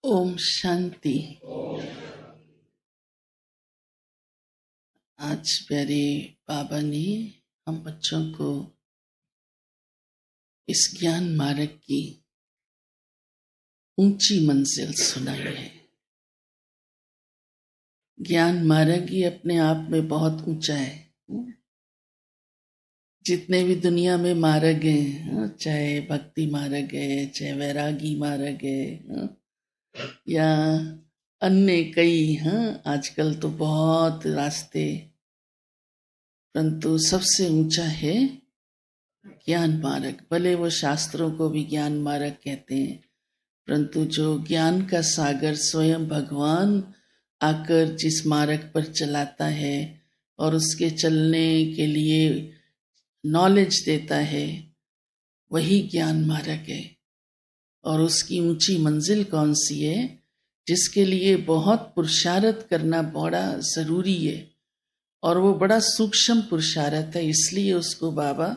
ओम शांति। आज प्यारे बाबा ने हम बच्चों को इस ज्ञान मार्ग की ऊंची मंजिल सुनाई है। ज्ञान मार्ग ही अपने आप में बहुत ऊंचा है। जितने भी दुनिया में मार्ग हैं, चाहे भक्ति मार्ग है, चाहे वैरागी मार्ग है, या अन्य कई आजकल तो बहुत रास्ते, परंतु सबसे ऊंचा है ज्ञान मार्ग। भले वो शास्त्रों को भी ज्ञान मार्ग कहते हैं, परंतु जो ज्ञान का सागर स्वयं भगवान आकर जिस मार्ग पर चलाता है और उसके चलने के लिए नॉलेज देता है, वही ज्ञान मार्ग है। और उसकी ऊंची मंजिल कौन सी है? जिसके लिए बहुत पुरुषार्थ करना बड़ा जरूरी है, और वो बड़ा सूक्ष्म पुरुषार्थ है, इसलिए उसको बाबा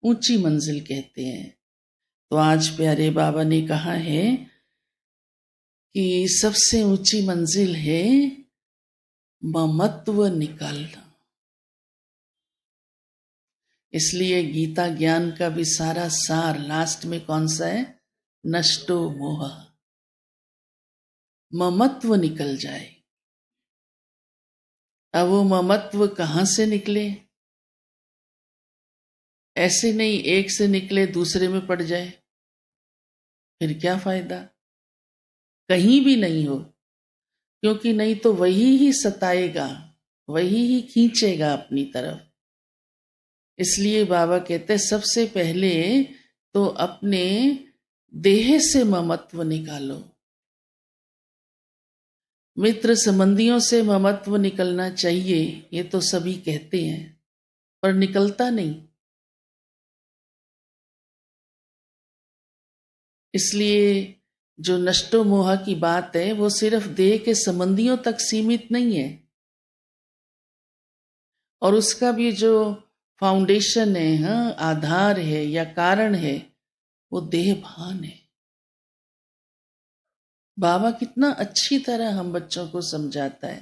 ऊंची मंजिल कहते हैं। तो आज प्यारे बाबा ने कहा है कि सबसे ऊंची मंजिल है ममत्व निकालना। इसलिए गीता ज्ञान का भी सारा सार लास्ट में कौन सा है? नष्टो मोह, ममत्व निकल जाए। अब वो ममत्व कहां से निकले? ऐसे नहीं एक से निकले दूसरे में पड़ जाए, फिर क्या फायदा? कहीं भी नहीं हो, क्योंकि नहीं तो वही ही सताएगा, वही ही खींचेगा अपनी तरफ। इसलिए बाबा कहते हैं सबसे पहले तो अपने देह से ममत्व निकालो। मित्र संबंधियों से ममत्व निकलना चाहिए, ये तो सभी कहते हैं, पर निकलता नहीं। इसलिए जो नष्टो मोह की बात है वो सिर्फ देह के संबंधियों तक सीमित नहीं है, और उसका भी जो फाउंडेशन है, आधार है या कारण है, वो देह भान है। बाबा कितना अच्छी तरह हम बच्चों को समझाता है,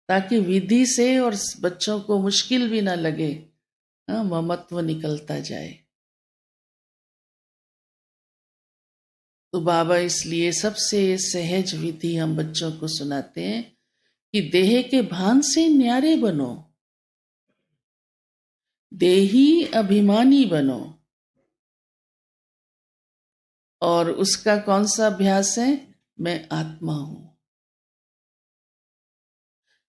ताकि विधि से और बच्चों को मुश्किल भी ना लगे, ममत्व निकलता जाए। तो बाबा इसलिए सबसे सहज विधि हम बच्चों को सुनाते हैं कि देह के भान से न्यारे बनो, देही अभिमानी बनो। और उसका कौन सा अभ्यास है? मैं आत्मा हूं।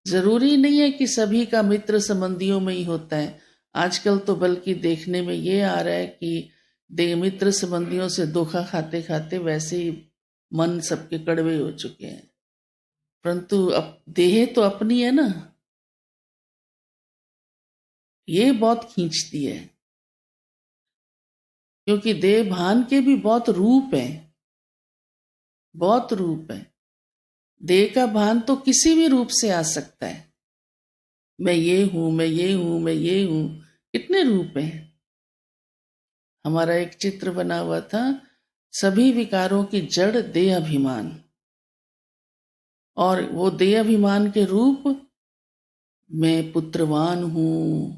जरूरी नहीं है कि सभी का मित्र संबंधियों में ही होता है। आजकल तो बल्कि देखने में ये आ रहा है कि मित्र संबंधियों से धोखा खाते खाते वैसे ही मन सबके कड़वे हो चुके हैं। परंतु अब देह तो अपनी है ना, ये बहुत खींचती है, क्योंकि देह भान के भी बहुत रूप है, बहुत रूप है। देह का भान तो किसी भी रूप से आ सकता है। मैं ये हूं, मैं ये हूं, मैं ये हूं, कितने रूप हैं। हमारा एक चित्र बना हुआ था, सभी विकारों की जड़ देह अभिमान, और वो देह अभिमान के रूप, मैं पुत्रवान हूं,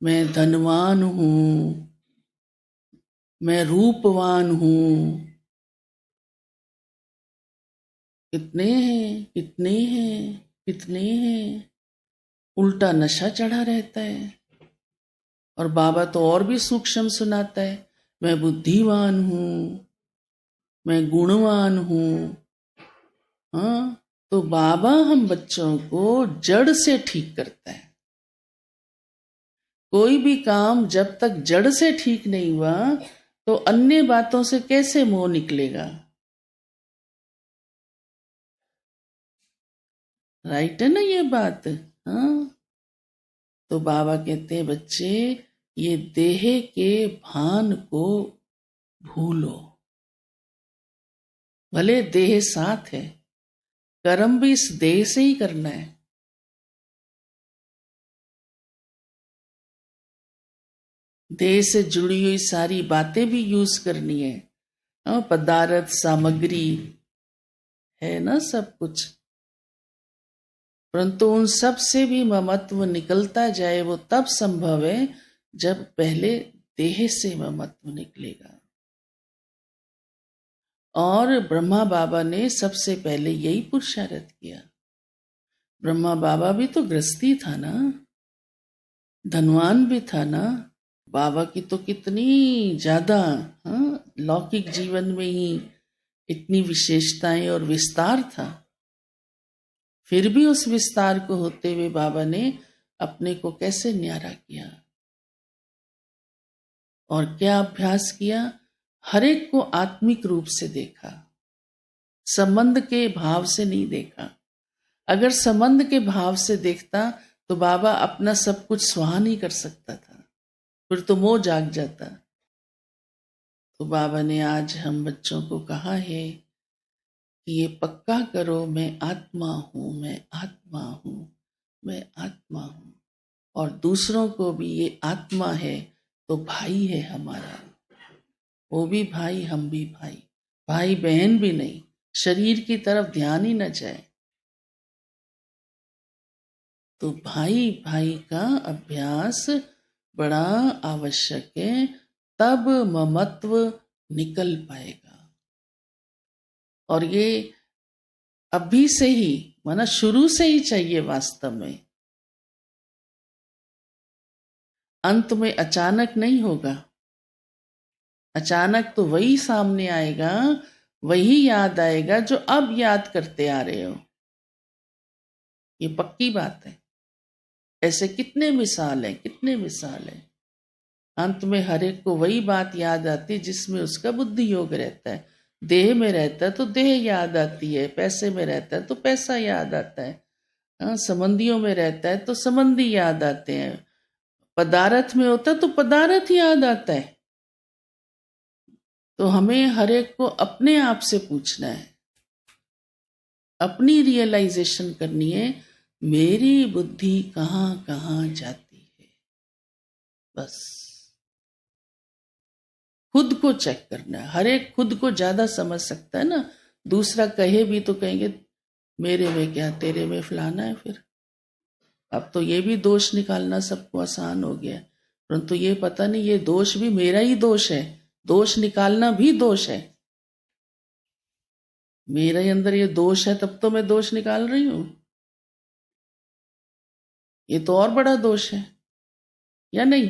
मैं धनवान हूं, मैं रूपवान हूं। कितने हैं, कितने हैं, कितने हैं। उल्टा नशा चढ़ा रहता है। और बाबा तो और भी सूक्ष्म सुनाता है, मैं बुद्धिवान हूं, मैं गुणवान हूं। तो बाबा हम बच्चों को जड़ से ठीक करता है। कोई भी काम जब तक जड़ से ठीक नहीं हुआ तो अन्य बातों से कैसे मोह निकलेगा? राइट है ना ये बात? तो बाबा कहते हैं बच्चे, ये देह के भान को भूलो। भले देह साथ है, कर्म भी इस देह से ही करना है। देह से जुड़ी हुई सारी बातें भी यूज करनी है। पदार्थ सामग्री है ना सब कुछ, परंतु उन सब से भी ममत्व निकलता जाए वो तब संभव है जब पहले देह से ममत्व निकलेगा। और ब्रह्मा बाबा ने सबसे पहले यही पुरुषार्थ किया। ब्रह्मा बाबा भी तो गृहस्थी था ना, धनवान भी था ना। बाबा की तो कितनी ज्यादा लौकिक जीवन में ही इतनी विशेषताएं और विस्तार था। फिर भी उस विस्तार को होते हुए बाबा ने अपने को कैसे न्यारा किया और क्या अभ्यास किया। हर एक को आत्मिक रूप से देखा, संबंध के भाव से नहीं देखा। अगर संबंध के भाव से देखता तो बाबा अपना सब कुछ स्वाहा नहीं कर सकता था, फिर तो मोह जाग जाता। तो बाबा ने आज हम बच्चों को कहा है कि ये पक्का करो, मैं आत्मा हूं, मैं आत्मा हूं, मैं आत्मा हूं। और दूसरों को भी ये आत्मा है तो भाई है हमारा, वो भी भाई हम भी भाई, भाई बहन भी नहीं, शरीर की तरफ ध्यान ही न जाए। तो भाई भाई का अभ्यास बड़ा आवश्यक है, तब ममत्व निकल पाएगा। और ये अभी से ही, माना शुरू से ही चाहिए वास्तव में। अंत में अचानक नहीं होगा। अचानक तो वही सामने आएगा, वही याद आएगा जो अब याद करते आ रहे हो। ये पक्की बात है। ऐसे कितने मिसाल हैं, कितने मिसाल हैं। अंत में हर एक को वही बात याद आती जिसमें उसका बुद्धि योग रहता है। देह में रहता है तो देह याद आती है, पैसे में रहता है तो पैसा याद आता है, संबंधियों में रहता है तो संबंधी याद आते हैं, पदार्थ में होता है तो पदार्थ याद आता है। तो हमें हर एक को अपने आप से पूछना है, अपनी रियलाइजेशन करनी है, मेरी बुद्धि कहाँ कहाँ जाती है। बस खुद को चेक करना है। हर एक खुद को ज्यादा समझ सकता है ना। दूसरा कहे भी तो कहेंगे मेरे में क्या, तेरे में फलाना है। फिर अब तो ये भी दोष निकालना सबको आसान हो गया, परंतु ये पता नहीं ये दोष भी मेरा ही दोष है। दोष निकालना भी दोष है। मेरे अंदर ये दोष है तब तो मैं दोष निकाल रही हूं। ये तो और बड़ा दोष है, या नहीं?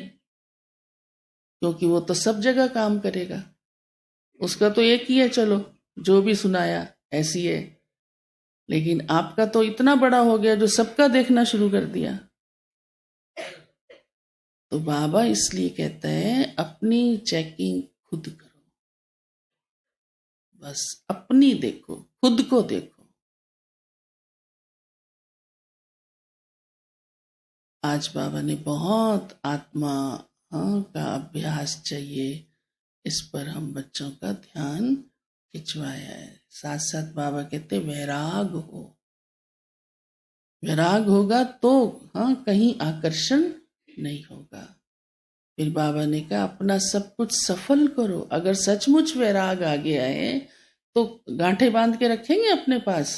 क्योंकि वो तो सब जगह काम करेगा। उसका तो एक ही है, चलो जो भी सुनाया ऐसी है। लेकिन आपका तो इतना बड़ा हो गया जो सबका देखना शुरू कर दिया। तो बाबा इसलिए कहते हैं अपनी चेकिंग खुद करो। बस अपनी देखो, खुद को देखो। आज बाबा ने बहुत आत्मा का अभ्यास चाहिए, इस पर हम बच्चों का ध्यान खिंचवाया है। साथ साथ बाबा कहते वैराग हो। वैराग होगा तो कहीं आकर्षण नहीं होगा। फिर बाबा ने कहा अपना सब कुछ सफल करो। अगर सचमुच वैराग आ गया है तो गांठे बांध के रखेंगे अपने पास।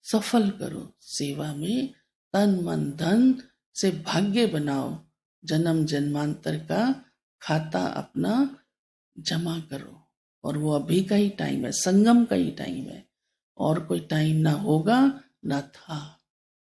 सफल करो, सेवा में तन मन धन से भाग्य बनाओ, जन्म जन्मांतर का खाता अपना जमा करो। और वो अभी का ही टाइम है, संगम का ही टाइम है, और कोई टाइम ना होगा ना था।